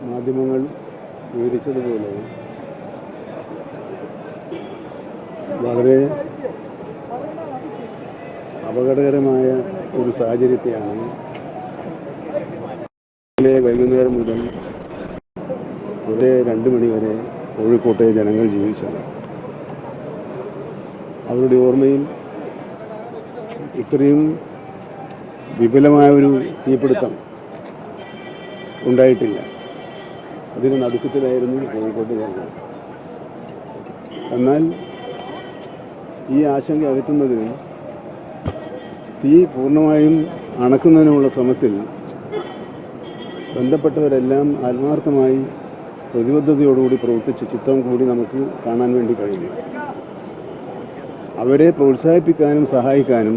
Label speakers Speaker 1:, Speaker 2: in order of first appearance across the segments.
Speaker 1: മാധ്യമങ്ങൾ വിവരിച്ചതുപോലെ വളരെ അപകടകരമായ ഒരു സാഹചര്യത്തെയാണ് വൈകുന്നേരം മുതൽ ഒരു 2 മണി വരെ കോഴിക്കോട്ടെ ജനങ്ങൾ ജീവിച്ചത്. അവരുടെ ഓർമ്മയിൽ ഇത്രയും വിപുലമായ ഒരു തീപിടുത്തം ഉണ്ടായിട്ടില്ല. അതിന് നടുക്കത്തിലായിരുന്നു കോഴിക്കോട്ട് ജനങ്ങൾ. എന്നാൽ ഈ ആശങ്ക അകറ്റുന്നതിനും തീ പൂർണ്ണമായും അണക്കുന്നതിനുമുള്ള ശ്രമത്തിൽ ബന്ധപ്പെട്ടവരെല്ലാം ആത്മാർത്ഥമായി പ്രതിബദ്ധതയോടുകൂടി പ്രവർത്തിച്ച ചിത്രം കൂടി നമുക്ക് കാണാൻ വേണ്ടി കഴിഞ്ഞു. അവരെ പ്രോത്സാഹിപ്പിക്കാനും സഹായിക്കാനും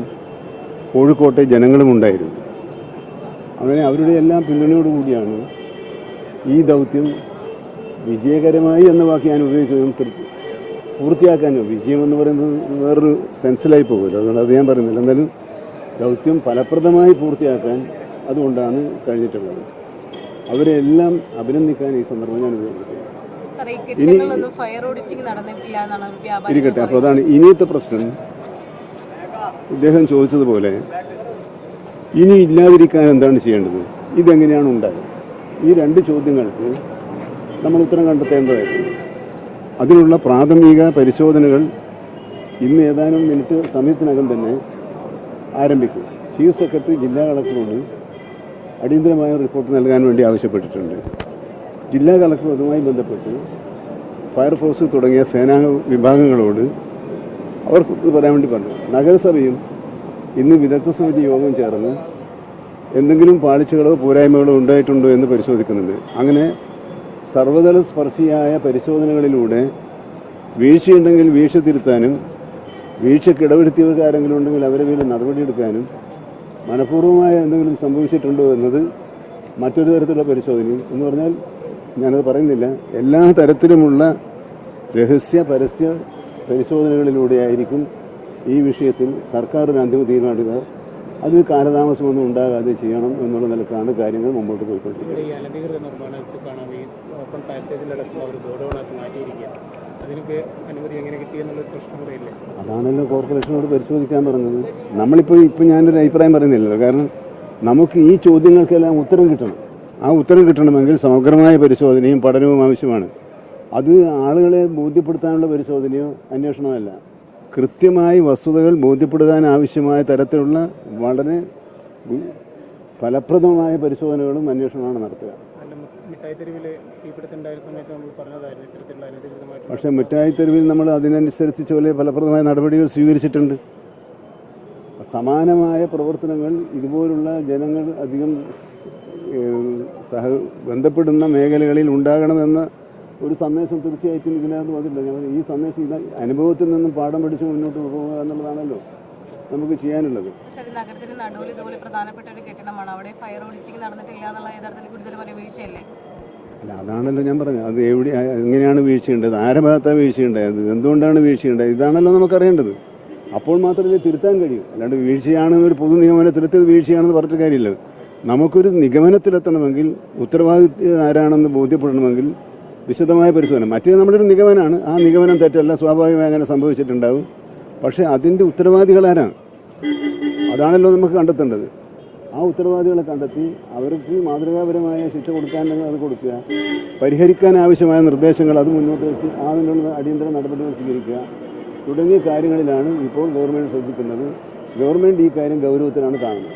Speaker 1: കോഴിക്കോട്ടെ ജനങ്ങളും ഉണ്ടായിരുന്നു. അങ്ങനെ അവരുടെ എല്ലാം പിന്തുണയോടുകൂടിയാണ് ഈ ദൗത്യം വിജയകരമായി എന്ന വാക്ക് ഞാൻ ഉപയോഗിക്കുകയും പൂർത്തിയാക്കാനോ, വിജയം എന്ന് പറയുന്നത് വേറൊരു സെൻസിലായി പോകുമല്ലോ, അതുകൊണ്ട് അത് ഞാൻ പറയുന്നില്ല. എന്തായാലും ദൗത്യം ഫലപ്രദമായി പൂർത്തിയാക്കാൻ അതുകൊണ്ടാണ് കഴിഞ്ഞിട്ടുള്ളത്. അവരെല്ലാം അഭിനന്ദിക്കാൻ ഈ സന്ദർഭം ഞാൻ ഉപയോഗിക്കുന്നത്. ഇരിക്കട്ടെ, അപ്പോൾ അതാണ് ഇനിയത്തെ പ്രശ്നം. ഇദ്ദേഹം ചോദിച്ചതുപോലെ ഇനി ഇല്ലാതിരിക്കാൻ എന്താണ് ചെയ്യേണ്ടത്, ഇതെങ്ങനെയാണ് ഉണ്ടായത്? ഈ 2 ചോദ്യങ്ങൾക്ക് നമ്മൾ ഉത്തരം കണ്ടെത്തേണ്ടതായിരുന്നു. അതിനുള്ള പ്രാഥമിക പരിശോധനകൾ ഇന്ന് ഏതാനും മിനിറ്റ് സമയത്തിനകം തന്നെ ആരംഭിക്കും. ചീഫ് സെക്രട്ടറി ജില്ലാ കളക്ടറോട് അടിയന്തരമായ റിപ്പോർട്ട് നൽകാൻ വേണ്ടി ആവശ്യപ്പെട്ടിട്ടുണ്ട്. ജില്ലാ കളക്ടർ അതുമായി ബന്ധപ്പെട്ട് ഫയർഫോഴ്സ് തുടങ്ങിയ സേനാ വിഭാഗങ്ങളോട് അവർക്ക് പറയാൻ വേണ്ടി പറഞ്ഞു. നഗരസഭയും ഇന്ന് വിദഗ്ധ സമിതി യോഗം ചേർന്ന് എന്തെങ്കിലും പാളിച്ചകളോ പോരായ്മകളോ ഉണ്ടായിട്ടുണ്ടോ എന്ന് പരിശോധിക്കുന്നുണ്ട്. അങ്ങനെ സർവ്വതല സ്പർശിയായ പരിശോധനകളിലൂടെ വീഴ്ചയുണ്ടെങ്കിൽ വീഴ്ച തിരുത്താനും വീഴ്ചയ്ക്ക് ഇടവരുത്തിയവരാരെങ്കിലും ഉണ്ടെങ്കിൽ അവരെ മേലെ നടപടിയെടുക്കാനും മനഃപൂർവ്വമായ എന്തെങ്കിലും സംഭവിച്ചിട്ടുണ്ടോ എന്നത് മറ്റൊരു തരത്തിലുള്ള പരിശോധനയും എന്ന് പറഞ്ഞാൽ ഞാനത് പറയുന്നില്ല. എല്ലാ തരത്തിലുമുള്ള രഹസ്യ പരസ്യ പരിശോധനകളിലൂടെയായിരിക്കും ഈ വിഷയത്തിൽ സർക്കാർ ഒരു അന്തിമ തീരുമാനിക്കുക. അതിന് കാലതാമസമൊന്നും ഉണ്ടാകാതെ ചെയ്യണം എന്നുള്ള നിലക്കാണ് കാര്യങ്ങൾ മുമ്പോട്ട് പോയിക്കൊണ്ടിരിക്കുന്നത്. അതാണല്ലോ കോർപ്പറേഷനോട് പരിശോധിക്കാൻ പറഞ്ഞത്. ഇപ്പം ഞാനൊരു അഭിപ്രായം പറയുന്നില്ലല്ലോ. കാരണം നമുക്ക് ഈ ചോദ്യങ്ങൾക്കെല്ലാം ഉത്തരം കിട്ടണം. ആ ഉത്തരം കിട്ടണമെങ്കിൽ സമഗ്രമായ പരിശോധനയും പഠനവും ആവശ്യമാണ്. അത് ആളുകളെ ബോധ്യപ്പെടുത്താനുള്ള പരിശോധനയോ അന്വേഷണമോ അല്ല. കൃത്യമായി വസ്തുതകൾ ബോധ്യപ്പെടുത്താൻ ആവശ്യമായ തരത്തിലുള്ള വളരെ ഫലപ്രദമായ പരിശോധനകളും അന്വേഷണമാണ് നടത്തുക. പക്ഷേ മിഠായിത്തെരുവിൽ നമ്മൾ അതിനനുസരിച്ച് പോലെ ഫലപ്രദമായ നടപടികൾ സ്വീകരിച്ചിട്ടുണ്ട്. സമാനമായ പ്രവർത്തനങ്ങൾ ഇതുപോലുള്ള ജനങ്ങൾ അധികം ബന്ധപ്പെടുന്ന മേഖലകളിൽ ഉണ്ടാകണമെന്ന ഒരു സന്ദേശം തീർച്ചയായിട്ടും ഇതിനകത്ത് വന്നില്ല. ഈ സന്ദേശം അനുഭവത്തിൽ നിന്നും പാഠം പഠിച്ച് മുന്നോട്ട് പോകുക എന്നുള്ളതാണല്ലോ നമുക്ക് ചെയ്യാനുള്ളത്.
Speaker 2: നഗരത്തിന് നടുവിൽ ഇതുപോലെ പ്രധാനപ്പെട്ട ഒരു കെട്ടിടമാണ്, അവിടെ ഫയർ ഓഡിറ്റിംഗ് നടന്നിട്ടില്ല എന്നുള്ള യഥാർത്ഥത്തിൽ ഗുരുതരമായ വീഴ്ചയല്ലേ?
Speaker 1: അല്ല, അതാണല്ലോ ഞാൻ പറഞ്ഞത്. അത് എങ്ങനെയാണ് വീഴ്ചയുണ്ടത്, ആരുടെ ഭാഗത്താണ് വീഴ്ചയുണ്ടായത്, എന്തുകൊണ്ടാണ് വീഴ്ചയുണ്ടായത്, ഇതാണല്ലോ നമുക്കറിയേണ്ടത്. അപ്പോൾ മാത്രമേ തിരുത്താൻ കഴിയൂ. അല്ലാണ്ട് വീഴ്ചയാണെന്നൊരു പൊതു നിഗമനത്തിലെത്തി വീഴ്ചയാണെന്ന് പറഞ്ഞിട്ട് കാര്യമില്ല. നമുക്കൊരു നിഗമനത്തിലെത്തണമെങ്കിൽ ഉത്തരവാദിത്വ ആരാണെന്ന് ബോധ്യപ്പെടണമെങ്കിൽ വിശദമായ പരിശോധന. മറ്റേ നമ്മളൊരു നിഗമനമാണ്. ആ നിഗമനം തെറ്റല്ല, സ്വാഭാവികമായി അങ്ങനെ സംഭവിച്ചിട്ടുണ്ടാവും. പക്ഷേ അതിൻ്റെ ഉത്തരവാദികളാരാണ്, അതാണല്ലോ നമുക്ക് കണ്ടെത്തേണ്ടത്. ആ ഉത്തരവാദികളെ കണ്ടെത്തി അവർക്ക് മാതൃകാപരമായ ശിക്ഷ കൊടുക്കാനുണ്ടെങ്കിൽ അത് കൊടുക്കുക, പരിഹരിക്കാൻ ആവശ്യമായ നിർദ്ദേശങ്ങൾ അത് മുന്നോട്ട് വെച്ച് അതിനുള്ള അടിയന്തര നടപടികൾ സ്വീകരിക്കുക തുടങ്ങിയ കാര്യങ്ങളിലാണ് ഇപ്പോൾ ഗവൺമെൻറ് ശ്രദ്ധിക്കുന്നത്. ഗവൺമെൻറ് ഈ കാര്യം ഗൗരവത്തിലാണ് കാണുന്നത്.